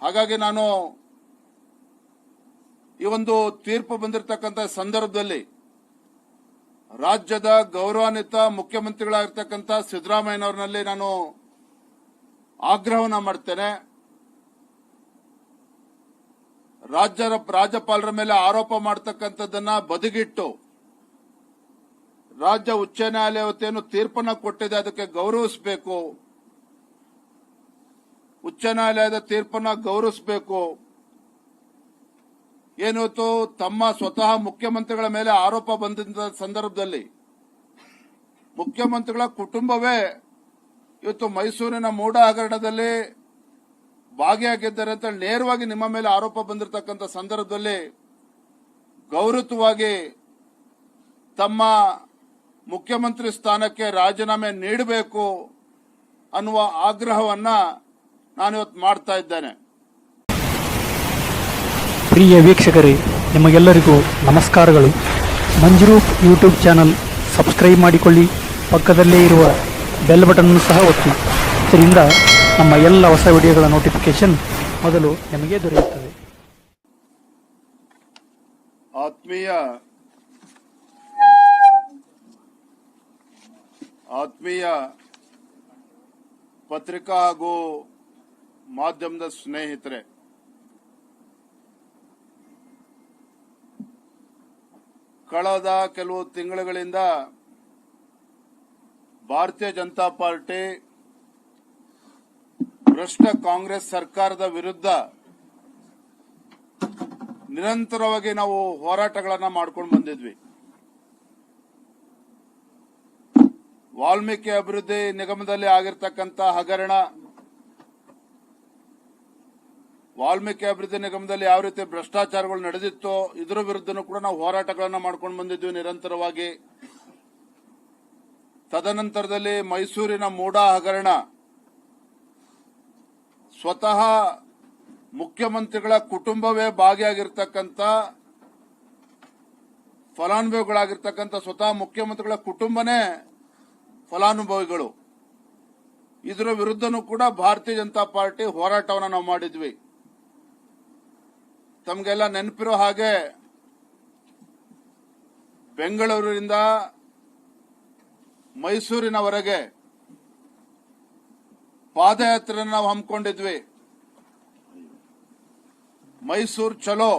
ಹಾಗಾಗಿ ನಾನು ಈ ಒಂದು ತೀರ್ಪು ಬಂದಿರತಕ್ಕಂಥ ಸಂದರ್ಭದಲ್ಲಿ ರಾಜ್ಯದ ಗೌರವಾನ್ವಿತ ಮುಖ್ಯಮಂತ್ರಿಗಳಾಗಿರ್ತಕ್ಕಂಥ ಸಿದ್ದರಾಮಯ್ಯನವರಲ್ಲಿ ನಾನು ಆಗ್ರಹವನ್ನ ಮಾಡ್ತೇನೆ. ರಾಜ್ಯಪಾಲರ ಮೇಲೆ ಆರೋಪ ಮಾಡತಕ್ಕಂಥದ್ದನ್ನ ಬದಿಗಿಟ್ಟು ರಾಜ್ಯ ಉಚ್ಚ ನ್ಯಾಯಾಲಯ ಇವತ್ತೇನು ತೀರ್ಪನ್ನು ಕೊಟ್ಟಿದೆ ಅದಕ್ಕೆ ಗೌರವಿಸಬೇಕು. ಉಚ್ಚ ನ್ಯಾಯಾಲಯದ ತೀರ್ಪನ್ನು ಗೌರವಿಸಬೇಕು. ಏನಿವತ್ತು ತಮ್ಮ ಸ್ವತಃ ಮುಖ್ಯಮಂತ್ರಿಗಳ ಮೇಲೆ ಆರೋಪ ಬಂದ ಸಂದರ್ಭದಲ್ಲಿ ಮುಖ್ಯಮಂತ್ರಿಗಳ ಕುಟುಂಬವೇ ಇವತ್ತು ಮೈಸೂರಿನ ಮೂಡ ಹಗರಣದಲ್ಲಿ ಭಾಗಿಯಾಗಿದ್ದಾರೆ ಅಂತ ನೇರವಾಗಿ ನಿಮ್ಮ ಮೇಲೆ ಆರೋಪ ಬಂದಿರತಕ್ಕಂಥ ಸಂದರ್ಭದಲ್ಲಿ ಗೌರವವಾಗಿ ತಮ್ಮ ಮುಖ್ಯಮಂತ್ರಿ ಸ್ಥಾನಕ್ಕೆ ರಾಜೀನಾಮೆ ನೀಡಬೇಕು ಅನ್ನುವ ಆಗ್ರಹವನ್ನ ನಾನಿವತ್ತು ಮಾಡ್ತಾ ಇದ್ದೇನೆ. ಪ್ರಿಯ ವೀಕ್ಷಕರೇ, ನಿಮಗೆಲ್ಲರಿಗೂ ನಮಸ್ಕಾರಗಳು. ಮಂಜುರೂಪ್ ಯೂಟ್ಯೂಬ್ ಚಾನಲ್ ಸಬ್ಸ್ಕ್ರೈಬ್ ಮಾಡಿಕೊಳ್ಳಿ, ಪಕ್ಕದಲ್ಲೇ ಇರುವ ಬೆಲ್ ಬಟನ್ ಸಹ ಒತ್ತಿ. ಇದರಿಂದ ನಮ್ಮ ಎಲ್ಲ ಹೊಸ ವಿಡಿಯೋಗಳ ನೋಟಿಫಿಕೇಶನ್ ಮೊದಲು ನಿಮಗೆ ದೊರೆಯುತ್ತದೆ. ಆತ್ಮೀಯ ಪತ್ರಿಕಾ ಹಾಗೂ ಮಾಧ್ಯಮದ ಸ್ನೇಹಿತರೆ, ಕಳೆದ ಕೆಲವು ತಿಂಗಳುಗಳಿಂದ ಭಾರತೀಯ ಜನತಾ ಪಾರ್ಟಿ ಭ್ರಷ್ಟ ಕಾಂಗ್ರೆಸ್ ಸರ್ಕಾರದ ವಿರುದ್ಧ ನಿರಂತರವಾಗಿ ನಾವು ಹೋರಾಟಗಳನ್ನ ಮಾಡ್ಕೊಂಡು ಬಂದಿದ್ವಿ. ವಾಲ್ಮೀಕಿ ಅಭಿವೃದ್ಧಿ ನಿಗಮದಲ್ಲಿ ಆಗಿರ್ತಕ್ಕಂಥ ಹಗರಣ, ವಾಲ್ಮೀಕಿ ಅಭಿವೃದ್ಧಿ ನಿಗಮದಲ್ಲಿ ಯಾವ ರೀತಿ ಭ್ರಷ್ಟಾಚಾರಗಳು ನಡೆದಿತ್ತೋ ಇದರ ವಿರುದ್ಧನೂ ಕೂಡ ನಾವು ಹೋರಾಟಗಳನ್ನ ಮಾಡ್ಕೊಂಡು ಬಂದಿದ್ವಿ ನಿರಂತರವಾಗಿ. ತದನಂತರದಲ್ಲಿ ಮೈಸೂರಿನ ಮೂಡ ಹಗರಣ, ಸ್ವತಃ ಮುಖ್ಯಮಂತ್ರಿಗಳ ಕುಟುಂಬವೇ ಭಾಗಿಯಾಗಿರ್ತಕ್ಕಂಥ ಫಲಾನುಭವಿಗಳಾಗಿರ್ತಕ್ಕಂಥ ಸ್ವತಃ ಮುಖ್ಯಮಂತ್ರಿಗಳ ಕುಟುಂಬನೇ ಫಲಾನುಭವಿಗಳು. ಇದರ ವಿರುದ್ಧನೂ ಕೂಡ ಭಾರತೀಯ ಜನತಾ ಪಾರ್ಟಿ ಹೋರಾಟವನ್ನು ನಾವು ಮಾಡಿದ್ವಿ. ತಮಗೆಲ್ಲ ನೆನಪಿರೋ ಹಾಗೆ ಬೆಂಗಳೂರಿನಿಂದ ಮೈಸೂರಿನವರೆಗೆ ಪಾದಯಾತ್ರೆ ನಾವು ಹಮ್ಮಿಕೊಂಡಿದ್ವಿ. ಮೈಸೂರು ಚಲೋ,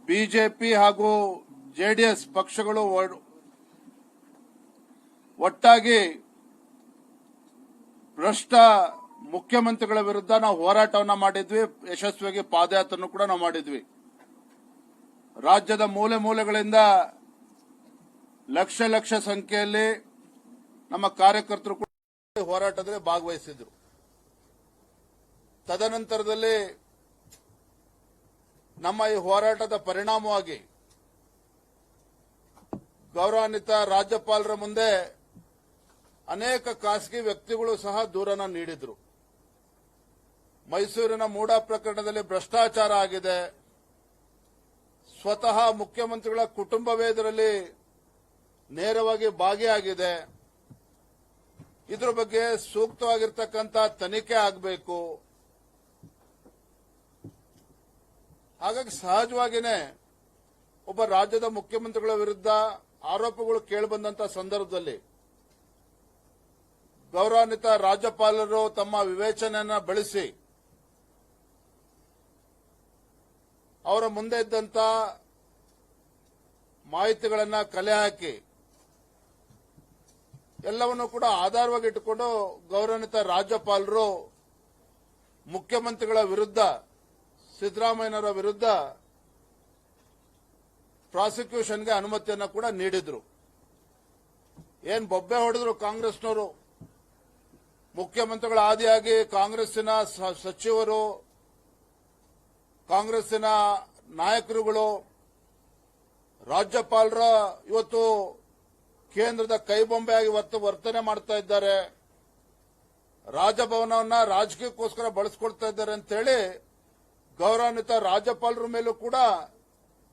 ಬಿಜೆಪಿ ಹಾಗೂ ಜೆಡಿಎಸ್ ಪಕ್ಷಗಳು ಒಟ್ಟಾಗಿ ಭ್ರಷ್ಟ ಮುಖ್ಯಮಂತ್ರಿಗಳ ವಿರುದ್ಧ ನಾವು ಹೋರಾಟವನ್ನ ಮಾಡಿದ್ವಿ. ಯಶಸ್ವಿಯಾಗಿ ಪಾದಯಾತ್ರೆಯನ್ನು ಕೂಡ ನಾವು ಮಾಡಿದ್ವಿ. ರಾಜ್ಯದ ಮೂಲೆ ಮೂಲೆಗಳಿಂದ ಲಕ್ಷ ಲಕ್ಷ ಸಂಖ್ಯೆಯಲ್ಲಿ ನಮ್ಮ ಕಾರ್ಯಕರ್ತರು ಕೂಡ ಹೋರಾಟದಲ್ಲಿ ಭಾಗವಹಿಸಿದ್ರು. ತದನಂತರದಲ್ಲಿ ನಮ್ಮ ಈ ಹೋರಾಟದ ಪರಿಣಾಮವಾಗಿ ಗೌರವಾನ್ವಿತ ರಾಜ್ಯಪಾಲರ ಮುಂದೆ ಅನೇಕ ಖಾಸಗಿ ವ್ಯಕ್ತಿಗಳು ಸಹ ದೂರನ್ನ ನೀಡಿದ್ರು. ಮೈಸೂರಿನ ಮೂಡ ಪ್ರಕರಣದಲ್ಲಿ ಭ್ರಷ್ಟಾಚಾರ ಆಗಿದೆ, ಸ್ವತಃ ಮುಖ್ಯಮಂತ್ರಿಗಳ ಕುಟುಂಬವೇ ಇದರಲ್ಲಿ ನೇರವಾಗಿ ಭಾಗಿಯಾಗಿದೆ, ಇದರ ಬಗ್ಗೆ ಸೂಕ್ತವಾಗಿರ್ತಕ್ಕಂಥ ತನಿಖೆ ಆಗಬೇಕು. ಹಾಗಾಗಿ ಸಹಜವಾಗಿಯೇ ಒಬ್ಬ ರಾಜ್ಯದ ಮುಖ್ಯಮಂತ್ರಿಗಳ ವಿರುದ್ಧ ಆರೋಪಗಳು ಕೇಳಿಬಂದಂತ ಸಂದರ್ಭದಲ್ಲಿ ಗೌರವಾನ್ವಿತ ರಾಜ್ಯಪಾಲರು ತಮ್ಮ ವಿವೇಚನೆಯನ್ನ ಬಳಸಿ ಅವರ ಮುಂದೆ ಇದ್ದಂತ ಮಾಹಿತಿಗಳನ್ನ ಕಲೆ ಹಾಕಿ ಎಲ್ಲವನ್ನೂ ಕೂಡ ಆಧಾರವಾಗಿ ಇಟ್ಟುಕೊಂಡು ಗೌರವಾನ್ವಿತ ರಾಜ್ಯಪಾಲರು ಮುಖ್ಯಮಂತ್ರಿಗಳ ವಿರುದ್ಧ, ಸಿದ್ದರಾಮಯ್ಯನವರ ವಿರುದ್ಧ ಪ್ರಾಸಿಕ್ಯೂಷನ್ಗೆ ಅನುಮತಿಯನ್ನ ಕೂಡ ನೀಡಿದ್ರು. ಏನ್ ಬೊಬ್ಬೆ ಹೊಡೆದ್ರು ಕಾಂಗ್ರೆಸ್ನವರು. ಮುಖ್ಯಮಂತ್ರಿಗಳ ಆದಿಯಾಗಿ ಕಾಂಗ್ರೆಸ್ಸಿನ ಸಚಿವರು, ಕಾಂಗ್ರೆಸ್ಸಿನ ನಾಯಕರುಗಳು, ರಾಜ್ಯಪಾಲರ ಇವತ್ತು ಕೇಂದ್ರದ ಕೈಬೊಂಬೆಯಾಗಿ ವರ್ತನೆ ಮಾಡ್ತಾ ಇದ್ದಾರೆ, ರಾಜಭವನವನ್ನ ರಾಜಕೀಯಕ್ಕೋಸ್ಕರ ಬಳಸಿಕೊಳ್ತಾ ಇದ್ದಾರೆ ಅಂತ ಹೇಳಿ ಗೌರವಾನ್ವಿತ ರಾಜ್ಯಪಾಲರ ಮೇಲೂ ಕೂಡ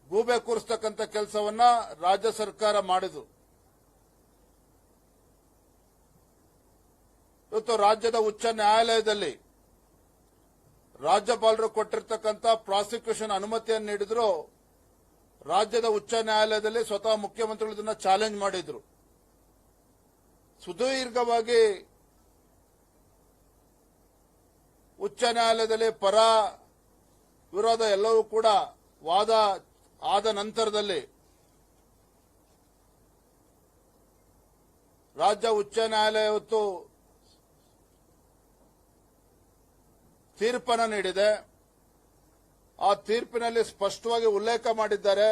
ಗೂಬೆ ಕೂರಿಸ್ತಕ್ಕಂಥ ಕೆಲಸವನ್ನ ರಾಜ್ಯ ಸರ್ಕಾರ ಮಾಡಿತು. ಇವತ್ತು ರಾಜ್ಯದ ಉಚ್ಚ ನ್ಯಾಯಾಲಯದಲ್ಲಿ ರಾಜ್ಯಪಾಲರು ಕೊಟ್ಟಿರ್ತಕ್ಕಂಥ ಪ್ರಾಸಿಕ್ಯೂಷನ್ ಅನುಮತಿಯನ್ನು ನೀಡಿದ್ರು. ರಾಜ್ಯದ ಉಚ್ಚ ನ್ಯಾಯಾಲಯದಲ್ಲಿ ಸ್ವತಃ ಮುಖ್ಯಮಂತ್ರಿಗಳು ಇದನ್ನ ಚಾಲೆಂಜ್ ಮಾಡಿದ್ರು. ಸುದೀರ್ಘವಾಗಿ ಉಚ್ಚ ನ್ಯಾಯಾಲಯದಲ್ಲಿ ಪರ ವಿರೋಧ ಎಲ್ಲವೂ ಕೂಡ ವಾದ ಆದ ನಂತರದಲ್ಲಿ ರಾಜ್ಯ ಉಚ್ಚ ನ್ಯಾಯಾಲಯ ಇವತ್ತು ತೀರ್ಪನ್ನು ನೀಡಿದೆ. ಆ ತೀರ್ಪಿನಲ್ಲಿ ಸ್ಪಷ್ಟವಾಗಿ ಉಲ್ಲೇಖ ಮಾಡಿದ್ದಾರೆ,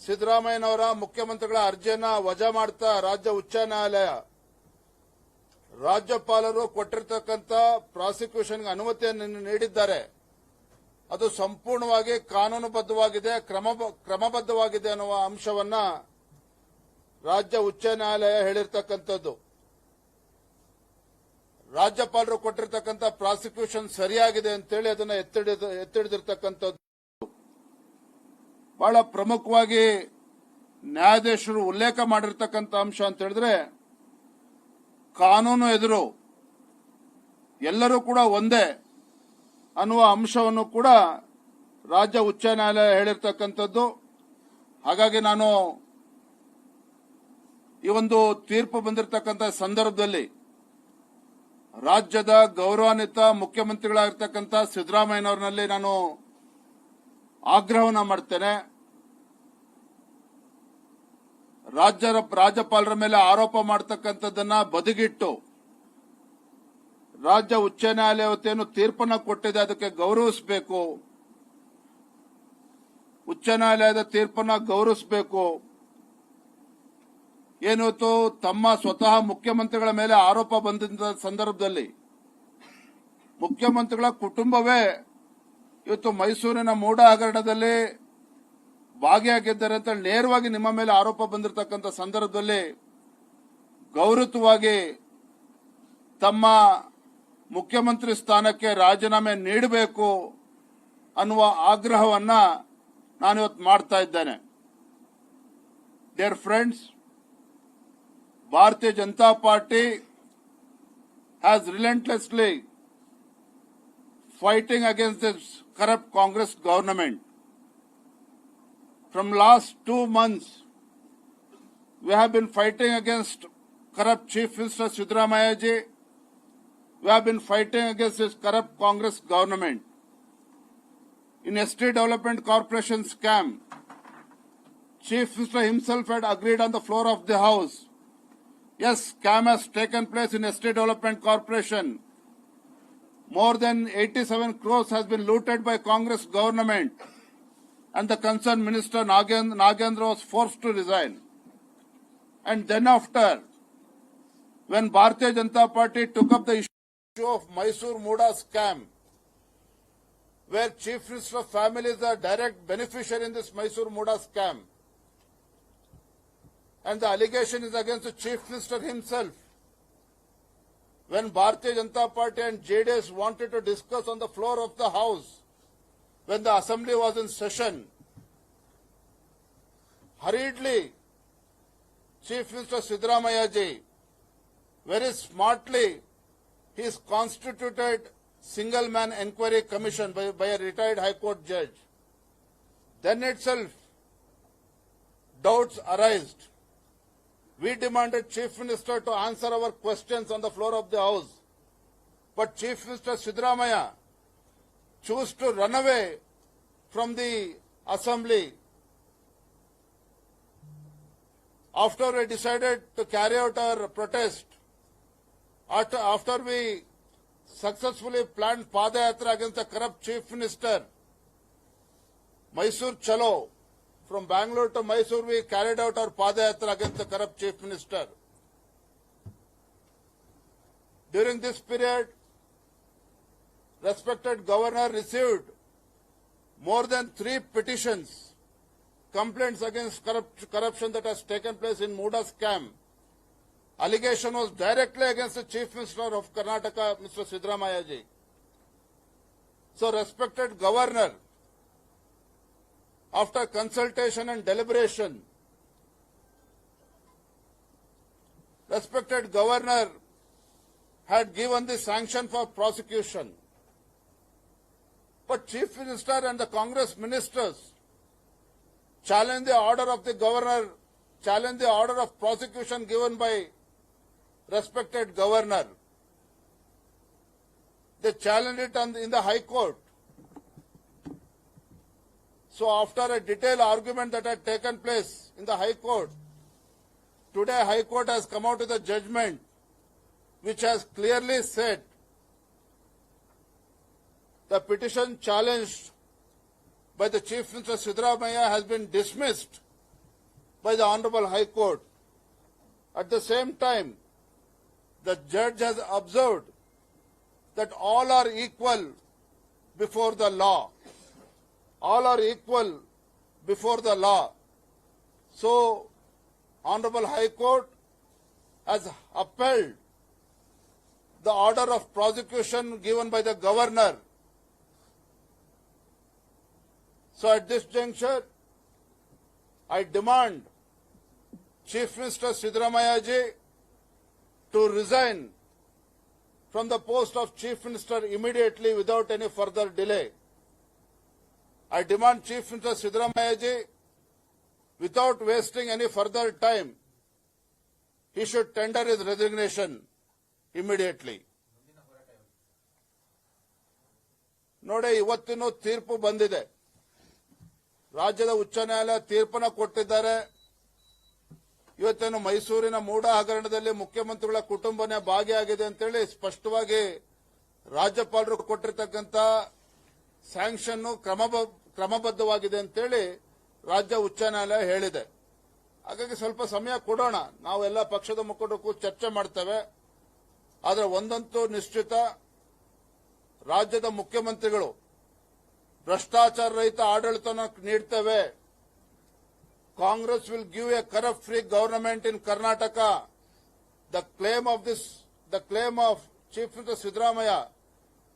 ಸಿದ್ದರಾಮಯ್ಯನವರ ಮುಖ್ಯಮಂತ್ರಿಗಳ ಅರ್ಜಿಯನ್ನ ವಜಾ ಮಾಡ್ತಾ ರಾಜ್ಯ ಉಚ್ಚ ನ್ಯಾಯಾಲಯ ರಾಜ್ಯಪಾಲರು ಕೊಟ್ಟಿರತಕ್ಕಂಥ ಪ್ರಾಸಿಕ್ಯೂಷನ್ಗೆ ಅನುಮತಿಯನ್ನು ನೀಡಿದ್ದಾರೆ. ಅದು ಸಂಪೂರ್ಣವಾಗಿ ಕಾನೂನುಬದ್ಧವಾಗಿದೆ, ಕ್ರಮಬದ್ಧವಾಗಿದೆ ಅನ್ನುವ ಅಂಶವನ್ನ ರಾಜ್ಯ ಉಚ್ಚ ನ್ಯಾಯಾಲಯ ಹೇಳಿರ್ತಕ್ಕಂಥದ್ದು. ರಾಜ್ಯಪಾಲರು ಕೊಟ್ಟಿರತಕ್ಕಂಥ ಪ್ರಾಸಿಕ್ಯೂಷನ್ ಸರಿಯಾಗಿದೆ ಅಂತೇಳಿ ಅದನ್ನ ಎತ್ತಿಡಿದಿರ್ತಕ್ಕಂಥದ್ದು. ಬಹಳ ಪ್ರಮುಖವಾಗಿ ನ್ಯಾಯಾಧೀಶರು ಉಲ್ಲೇಖ ಮಾಡಿರ್ತಕ್ಕಂಥ ಅಂಶ ಅಂತ ಹೇಳಿದ್ರೆ, ಕಾನೂನು ಎದುರು ಎಲ್ಲರೂ ಕೂಡ ಒಂದೇ ಅನ್ನುವ ಅಂಶವನ್ನು ಕೂಡ ರಾಜ್ಯ ಉಚ್ಚ ನ್ಯಾಯಾಲಯ ಹೇಳಿರ್ತಕ್ಕಂಥದ್ದು. ಹಾಗಾಗಿ ನಾನು ಈ ಒಂದು ತೀರ್ಪು ಬಂದಿರತಕ್ಕಂಥ ಸಂದರ್ಭದಲ್ಲಿ ರಾಜ್ಯದ ಗೌರವಾನ್ವಿತ ಮುಖ್ಯಮಂತ್ರಿಗಳಾಗಿರ್ತಕ್ಕಂಥ ಸಿದ್ದರಾಮಯ್ಯನವರಲ್ಲಿ ನಾನು ಆಗ್ರಹವನ್ನು ಮಾಡ್ತೇನೆ. ರಾಜ್ಯಪಾಲರ ಮೇಲೆ ಆರೋಪ ಮಾಡತಕ್ಕಂಥದ್ದನ್ನ ಬದಿಗಿಟ್ಟು ರಾಜ್ಯ ಉಚ್ಚ ನ್ಯಾಯಾಲಯ ಏನು ತೀರ್ಪನ್ನು ಕೊಟ್ಟಿದೆ ಅದಕ್ಕೆ ಗೌರವಿಸಬೇಕು. ಉಚ್ಚ ನ್ಯಾಯಾಲಯದ ತೀರ್ಪನ್ನು ಗೌರವಿಸಬೇಕು. ಏನಿವತ್ತು ತಮ್ಮ ಸ್ವತಃ ಮುಖ್ಯಮಂತ್ರಿಗಳ ಮೇಲೆ ಆರೋಪ ಬಂದ ಸಂದರ್ಭದಲ್ಲಿ ಮುಖ್ಯಮಂತ್ರಿಗಳ ಕುಟುಂಬವೇ ಇವತ್ತು ಮೈಸೂರಿನ ಮೂಡ ಹಗರಣದಲ್ಲಿ ಭಾಗಿಯಾಗಿದ್ದಾರೆ ಅಂತ ನೇರವಾಗಿ ನಿಮ್ಮ ಮೇಲೆ ಆರೋಪ ಬಂದಿರತಕ್ಕಂಥ ಸಂದರ್ಭದಲ್ಲಿ ಗೌರವವಾಗಿ ತಮ್ಮ ಮುಖ್ಯಮಂತ್ರಿ ಸ್ಥಾನಕ್ಕೆ ರಾಜೀನಾಮೆ ನೀಡಬೇಕು ಅನ್ನುವ ಆಗ್ರಹವನ್ನ ನಾನಿವತ್ತು ಮಾಡ್ತಾ ಇದ್ದೇನೆ. Dear friends, Bharatiya Janata Party has relentlessly fighting against this corrupt Congress government. From last 2 months, we have been fighting against corrupt Chief Minister Siddaramaiah ji. We have been fighting against this corrupt Congress government. In Estate Development Corporation scam, Chief Minister himself had agreed on the floor of the House. Yes, scam has taken place in Estate Development Corporation. More than 87 crores has been looted by Congress government, and the concerned minister Nagendra was forced to resign. And then after, when Bharatiya Janata Party took up the issue of Mysore Muda scam, where Chief Minister families are direct beneficiary in this Mysore Muda scam, and the allegation is against the Chief Minister himself. When Bharatiya Janata Party and JDS wanted to discuss on the floor of the House, when the Assembly was in session, hurriedly, Chief Minister Siddaramaiah ji, very smartly, he has constituted single-man inquiry commission by a retired High Court judge. Then itself, doubts arised. We demanded Chief Minister to answer our questions on the floor of the House. But Chief Minister Siddaramaiah chose to run away from the Assembly. After we decided to carry out our protest, after we successfully planned Padayatra against the corrupt Chief Minister, Mysore Chalo, from Bangalore to Mysore, we carried out our Padayatra against the corrupt Chief Minister. During this period, respected Governor received more than 3 petitions, complaints against corruption that has taken place in Muda scam. Allegation was directly against the Chief Minister of Karnataka, Mr. Siddaramaiah ji. So, respected Governor, after consultation and deliberation, respected Governor had given the sanction for prosecution. But Chief Minister and the Congress ministers challenged the order of the governor, challenged the order of prosecution given by respected governor. They challenged it in the High Court. So after a detailed argument that had taken place in the High Court, today High Court has come out with a judgment which has clearly said the petition challenged by the Chief Minister Siddaramaiah has been dismissed by the Honorable High Court. At the same time, the judge has observed that all are equal before the law. All are equal before the law. So, Honorable High Court has upheld the order of prosecution given by the governor. So at this juncture, I demand Chief Minister Siddaramaiah ji to resign from the post of Chief Minister immediately without any further delay. I demand Chief Minister Siddaramaiah ji, without wasting any further time, he should tender his resignation immediately. ನೋಡಿ, ಇವತ್ತಿನ ತೀರ್ಪು ಬಂದಿದೆ. ರಾಜ್ಯದ ಉಚ್ಚ ನ್ಯಾಯಾಲಯ ತೀರ್ಪನ್ನು ಕೊಟ್ಟಿದ್ದಾರೆ. ಇವತ್ತೇನು ಮೈಸೂರಿನ ಮೂಡ ಹಗರಣದಲ್ಲಿ ಮುಖ್ಯಮಂತ್ರಿಗಳ ಕುಟುಂಬನೇ ಭಾಗಿಯಾಗಿದೆ ಅಂತೇಳಿ ಸ್ಪಷ್ಟವಾಗಿ ರಾಜ್ಯಪಾಲರು ಕೊಟ್ಟಿರ್ತಕ್ಕಂಥ ಸ್ಯಾಂಕ್ಷನ್ ಕ್ರಮಬದ್ಧವಾಗಿದೆ ಅಂತೇಳಿ ರಾಜ್ಯ ಉಚ್ಚ ನ್ಯಾಯಾಲಯ ಹೇಳಿದೆ. ಹಾಗಾಗಿ ಸ್ವಲ್ಪ ಸಮಯ ಕೊಡೋಣ. ನಾವು ಎಲ್ಲ ಪಕ್ಷದ ಮುಖಂಡರು ಚರ್ಚೆ ಮಾಡ್ತೇವೆ. ಆದರೆ ಒಂದಂತೂ ನಿಶ್ಚಿತ, ರಾಜ್ಯದ ಮುಖ್ಯಮಂತ್ರಿಗಳು ಭ್ರಷ್ಟಾಚಾರ ರಹಿತ ಆಡಳಿತವನ್ನು ನೀಡ್ತೇವೆ. Congress will give a corrupt-free government in Karnataka. The claim of Chief Minister Siddaramaiah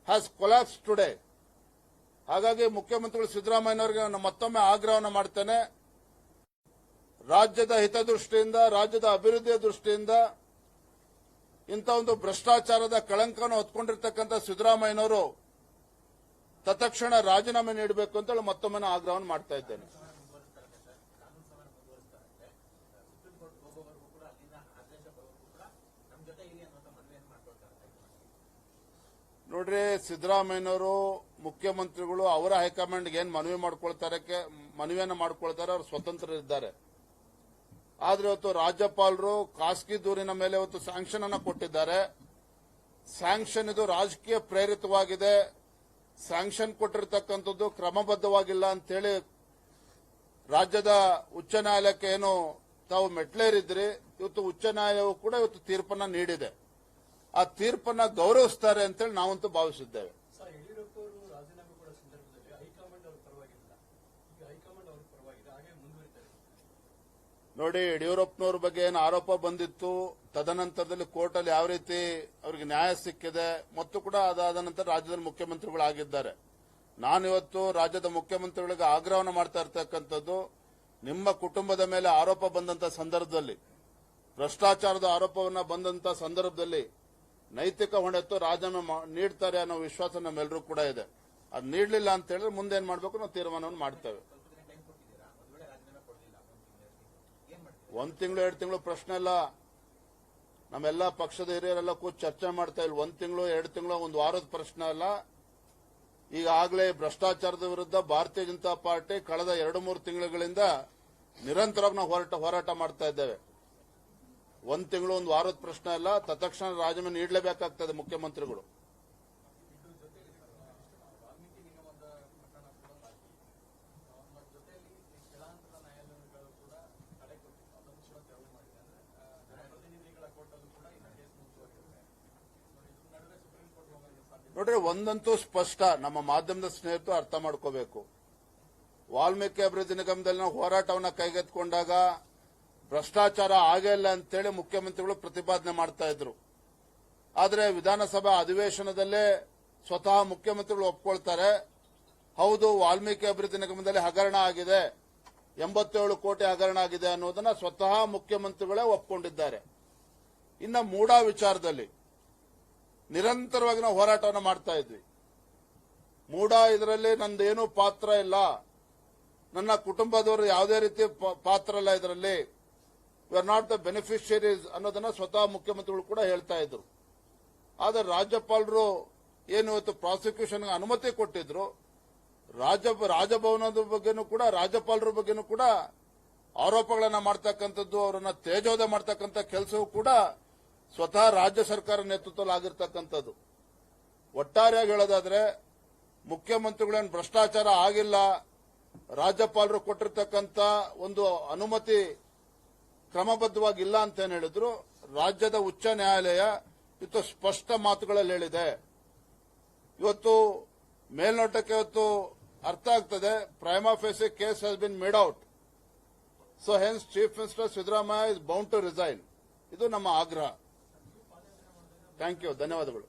has collapsed today. ಹಾಗಾಗಿ ಮುಖ್ಯಮಂತ್ರಿಗಳು ಸಿದ್ದರಾಮಯ್ಯನವರಿಗೆ ನಾನು ಮತ್ತೊಮ್ಮೆ ಆಗ್ರಹವನ್ನು ಮಾಡ್ತೇನೆ. ರಾಜ್ಯದ ಹಿತದೃಷ್ಟಿಯಿಂದ, ರಾಜ್ಯದ ಅಭಿವೃದ್ಧಿಯ ದೃಷ್ಟಿಯಿಂದ ಇಂಥ ಒಂದು ಭ್ರಷ್ಟಾಚಾರದ ಕಳಂಕವನ್ನು ಹೊತ್ಕೊಂಡಿರ್ತಕ್ಕಂಥ ಸಿದ್ದರಾಮಯ್ಯನವರು ತತ್ಕ್ಷಣ ರಾಜೀನಾಮೆ ನೀಡಬೇಕು ಅಂತೇಳಿ ಮತ್ತೊಮ್ಮೆ ಆಗ್ರಹವನ್ನು ಮಾಡ್ತಾ ಇದ್ದೇನೆ. ನೋಡ್ರಿ, ಸಿದ್ದರಾಮಯ್ಯನವರು ಮುಖ್ಯಮಂತ್ರಿಗಳು ಅವರ ಹೈಕಮಾಂಡ್ಗೆ ಏನ್ ಮನವಿಯನ್ನು ಮಾಡ್ಕೊಳ್ತಾರೆ, ಅವರು ಸ್ವತಂತ್ರರಿದ್ದಾರೆ. ಆದ್ರೆ ಇವತ್ತು ರಾಜ್ಯಪಾಲರು ಖಾಸಗಿ ದೂರಿನ ಮೇಲೆ ಇವತ್ತು ಸ್ಯಾಂಕ್ಷನ್ ಅನ್ನು ಕೊಟ್ಟಿದ್ದಾರೆ. ಸ್ಯಾಂಕ್ಷನ್ ಇದು ರಾಜಕೀಯ ಪ್ರೇರಿತವಾಗಿದೆ. ಸ್ಯಾಂಕ್ಷನ್ ಕೊಟ್ಟಿರತಕ್ಕಂಥದ್ದು ಕ್ರಮಬದ್ಧವಾಗಿಲ್ಲ ಅಂತೇಳಿ ರಾಜ್ಯದ ಉಚ್ಚ ನ್ಯಾಯಾಲಯಕ್ಕೆ ಏನು ತಾವು ಮೆಟ್ಲೇರಿದ್ರಿ, ಇವತ್ತು ಉಚ್ಚ ನ್ಯಾಯಾಲಯವು ಕೂಡ ಇವತ್ತು ತೀರ್ಪನ್ನ ನೀಡಿದೆ. ಆ ತೀರ್ಪನ್ನ ಗೌರವಿಸ್ತಾರೆ ಅಂತೇಳಿ ನಾವಂತೂ ಭಾವಿಸಿದ್ದೇವೆ. ನೋಡಿ, ಯಡಿಯೂರಪ್ಪನವ್ರ ಬಗ್ಗೆ ಏನು ಆರೋಪ ಬಂದಿತ್ತು, ತದನಂತರದಲ್ಲಿ ಕೋರ್ಟ್ ಅಲ್ಲಿ ಯಾವ ರೀತಿ ಅವರಿಗೆ ನ್ಯಾಯ ಸಿಕ್ಕಿದೆ, ಮತ್ತು ಕೂಡ ಅದಾದ ನಂತರ ರಾಜ್ಯದಲ್ಲಿ ಮುಖ್ಯಮಂತ್ರಿಗಳಾಗಿದ್ದಾರೆ. ನಾನಿವತ್ತು ರಾಜ್ಯದ ಮುಖ್ಯಮಂತ್ರಿಗಳಿಗೆ ಆಗ್ರಹವನ್ನು ಮಾಡ್ತಾ ಇರ್ತಕ್ಕಂಥದ್ದು, ನಿಮ್ಮ ಕುಟುಂಬದ ಮೇಲೆ ಆರೋಪ ಬಂದಂತ ಸಂದರ್ಭದಲ್ಲಿ, ಭ್ರಷ್ಟಾಚಾರದ ಆರೋಪವನ್ನ ಬಂದಂತ ಸಂದರ್ಭದಲ್ಲಿ ನೈತಿಕ ಹೊಣೆತ್ತು ರಾಜೀನಾಮೆ ನೀಡ್ತಾರೆ ಅನ್ನೋ ವಿಶ್ವಾಸ ನಮ್ಮೆಲ್ಲರೂ ಕೂಡ ಇದೆ. ಅದು ನೀಡಲಿಲ್ಲ ಅಂತ ಹೇಳಿದ್ರೆ ಮುಂದೇನ್ ಮಾಡಬೇಕು ನಾವು ತೀರ್ಮಾನವನ್ನು ಮಾಡ್ತೇವೆ. 1 ತಿಂಗಳು 2 ತಿಂಗಳು ಪ್ರಶ್ನೆ ಇಲ್ಲ. ನಮ್ಮೆಲ್ಲ ಪಕ್ಷದ ಹಿರಿಯರೆಲ್ಲ ಕೂತು ಚರ್ಚೆ ಮಾಡ್ತಾ ಇಲ್ಲ. 1 ತಿಂಗಳು 2 ತಿಂಗಳು 1 ವಾರದ ಪ್ರಶ್ನೆ ಅಲ್ಲ. ಈಗಾಗಲೇ ಭ್ರಷ್ಟಾಚಾರದ ವಿರುದ್ಧ ಭಾರತೀಯ ಜನತಾ ಪಾರ್ಟಿ ಕಳೆದ 2-3 ತಿಂಗಳುಗಳಿಂದ ನಿರಂತರವಾಗಿ ನಾವು ಹೋರಾಟ ಮಾಡ್ತಾ ಇದ್ದೇವೆ. 1 ತಿಂಗಳು 1 ವಾರದ ಪ್ರಶ್ನೆ ಅಲ್ಲ. ತತ್ಕ್ಷಣ ರಾಜೀನಾಮೆ ನೀಡಲೇಬೇಕಾಗ್ತದೆ ಮುಖ್ಯಮಂತ್ರಿಗಳು. ನೋಡ್ರಿ, ಒಂದಂತೂ ಸ್ಪಷ್ಟ, ನಮ್ಮ ಮಾಧ್ಯಮದ ಸ್ನೇಹಿತರು ಅರ್ಥ ಮಾಡ್ಕೋಬೇಕು. ವಾಲ್ಮೀಕಿ ಅಭಿವೃದ್ಧಿ ನಿಗಮದಲ್ಲಿ ನಾವು ಹೋರಾಟವನ್ನು ಕೈಗೆತ್ತಿಕೊಂಡಾಗ ಭ್ರಷ್ಟಾಚಾರ ಆಗೇ ಇಲ್ಲ ಅಂತೇಳಿ ಮುಖ್ಯಮಂತ್ರಿಗಳು ಪ್ರತಿಪಾದನೆ ಮಾಡ್ತಾ ಇದ್ರು. ಆದರೆ ವಿಧಾನಸಭಾ ಅಧಿವೇಶನದಲ್ಲೇ ಸ್ವತಃ ಮುಖ್ಯಮಂತ್ರಿಗಳು ಒಪ್ಕೊಳ್ತಾರೆ, ಹೌದು ವಾಲ್ಮೀಕಿ ಅಭಿವೃದ್ಧಿ ನಿಗಮದಲ್ಲಿ ಹಗರಣ ಆಗಿದೆ, 87 ಕೋಟಿ ಹಗರಣ ಆಗಿದೆ ಅನ್ನೋದನ್ನ ಸ್ವತಃ ಮುಖ್ಯಮಂತ್ರಿಗಳೇ ಒಪ್ಕೊಂಡಿದ್ದಾರೆ. ಇನ್ನು ಮೂಡಾ ವಿಚಾರದಲ್ಲಿ ನಿರಂತರವಾಗಿ ನಾವು ಹೋರಾಟವನ್ನು ಮಾಡ್ತಾ ಇದ್ವಿ. ಮೂಡ ಇದರಲ್ಲಿ ನಂದೇನು ಪಾತ್ರ ಇಲ್ಲ, ನನ್ನ ಕುಟುಂಬದವರು ಯಾವುದೇ ರೀತಿ ಪಾತ್ರ ಇಲ್ಲ ಇದರಲ್ಲಿ, we are not the beneficiaries ಅನ್ನೋದನ್ನ ಸ್ವತಃ ಮುಖ್ಯಮಂತ್ರಿಗಳು ಕೂಡ ಹೇಳ್ತಾ ಇದ್ರು. ಆದರೆ ರಾಜ್ಯಪಾಲರು ಏನು ಇವತ್ತು ಪ್ರಾಸಿಕ್ಯೂಷನ್ಗೆ ಅನುಮತಿ ಕೊಟ್ಟಿದ್ರು, ರಾಜಭವನದ ಬಗ್ಗೆನೂ ಕೂಡ ರಾಜ್ಯಪಾಲರ ಬಗ್ಗೆನೂ ಕೂಡ ಆರೋಪಗಳನ್ನ ಮಾಡ್ತಕ್ಕಂಥದ್ದು, ಅವರನ್ನ ತೇಜೋಧ ಮಾಡ್ತಕ್ಕಂಥ ಕೆಲಸವೂ ಕೂಡ ಸ್ವತಃ ರಾಜ್ಯ ಸರ್ಕಾರ ನೇತೃತ್ವದಲ್ಲಿ ಆಗಿರ್ತಕ್ಕಂಥದ್ದು. ಒಟ್ಟಾರೆಯಾಗಿ ಹೇಳೋದಾದ್ರೆ ಮುಖ್ಯಮಂತ್ರಿಗಳೇನು ಭ್ರಷ್ಟಾಚಾರ ಆಗಿಲ್ಲ, ರಾಜ್ಯಪಾಲರು ಕೊಟ್ಟಿರ್ತಕ್ಕಂಥ ಒಂದು ಅನುಮತಿ ಕ್ರಮಬದ್ಧವಾಗಿಲ್ಲ ಅಂತ ಏನ್ ಹೇಳಿದ್ರು. ರಾಜ್ಯದ ಉಚ್ಚ ನ್ಯಾಯಾಲಯ ಇವತ್ತು ಸ್ಪಷ್ಟ ಮಾತುಗಳಲ್ಲಿ ಹೇಳಿದೆ. ಇವತ್ತು ಮೇಲ್ನೋಟಕ್ಕೆ ಇವತ್ತು ಅರ್ಥ ಆಗ್ತದೆ, prima facie case has been made out, so hence chief minister Siddaramaiah is bound to resign. ಇದು ನಮ್ಮ ಆಗ್ರಹ. ಥ್ಯಾಂಕ್ ಯು, ಧನ್ಯವಾದಗಳು.